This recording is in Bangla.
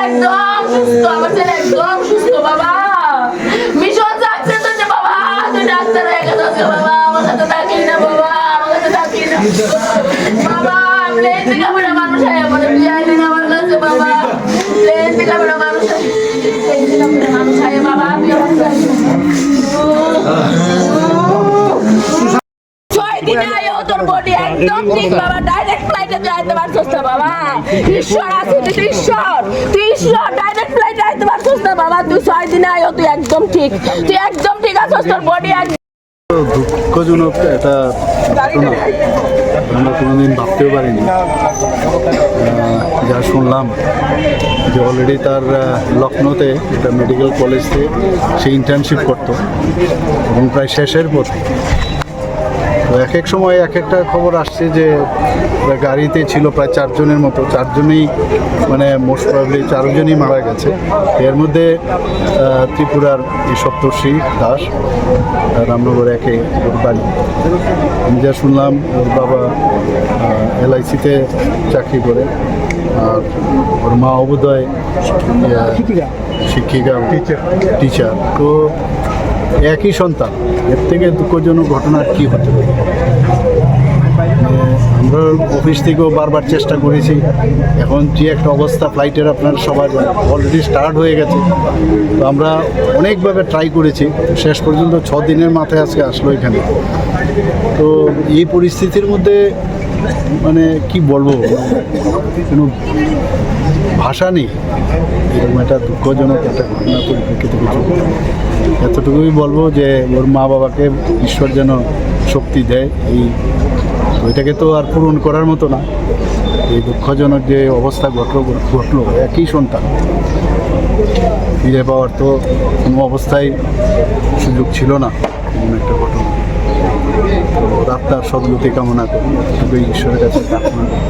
একদম সুস্থ, আমার ছেলে একদম সুস্থ বাবা। মিশন সাকসেস হচ্ছে বাবা, তুই ডাক্তার হয়ে গেছিস বাবা, আমার কাছে থাকি না বাবা, আমার কাছে থাকি না বাবা। প্লেন থেকে আমরা মানুষ হয়, আমার বিয়ে দিন আমার কাছে বাবা, প্লেন থেকে আমরা মানুষ হয়, প্লেন থেকে আমরা মানুষ হয় বাবা। আমি আমার তোর বডি একদম ঠিক বাবা, ডাইরেক্ট ফ্লাইটে যাইতে পারছিস না বাবা। ঈশ্বর আছে, তুই ঈশ্বর, তুই ঈশ্বর, ডাইরেক্ট ফ্লাইটে যাইতে পারছিস না বাবা। তুই 6 দিনে আয়ো, তুই একদম ঠিক, তুই একদম ঠিক আছিস, তোর বডি দুঃখজনক একটা ঘটনা, আমরা কোনোদিন ভাবতেও পারিনি। যা শুনলাম যে অলরেডি তার লখনৌতে একটা মেডিকেল কলেজে সে ইন্টার্নশিপ করতো এবং প্রায় শেষের পথে। তো এক এক সময় এক একটা খবর আসছে যে গাড়িতে ছিল প্রায় 4 জনের মতো, 4 জনেই মানে মোস্ট প্রবাবলি 4 জনই মারা গেছে। এর মধ্যে ত্রিপুরার এই সপ্তর্ষি দাস, রামনগর 1-এ ওর বাড়ি। আমি যা শুনলাম ওর বাবা LIC-তে চাকরি করে, আর ওর মা অবোধয় শিক্ষিকা টিচার। তো একই সন্তান, এর থেকে দুঃখজনক ঘটনা আর কী হতে পারে। আমরা অফিস থেকেও বারবার চেষ্টা করেছি, এখন যে একটা অবস্থা ফ্লাইটের আপনার সবার অলরেডি স্টার্ট হয়ে গেছে। তো আমরা অনেকভাবে ট্রাই করেছি, শেষ পর্যন্ত 6 দিনের মাথায় আজকে আসলো এখানে। তো এই পরিস্থিতির মধ্যে মানে কি বলবো, কোনো ভাষা নেই। এরকম একটা দুঃখজনক একটা ঘটনা পরিপ্রেক্ষিতে কিছু এতটুকুই বলবো যে ওর মা বাবাকে ঈশ্বর যেন শক্তি দেয়। ওইটাকে তো আর পূরণ করার মতো না। এই দুঃখজনক যে অবস্থা ঘটলো একই সন্তান, ফিরে পাওয়ার তো কোনো অবস্থায় সুযোগ ছিল না। এমন একটা ঘটনা, তো আত্মার সদ্গতি কামনা করি, ঈশ্বরের কাছে প্রার্থনা করি।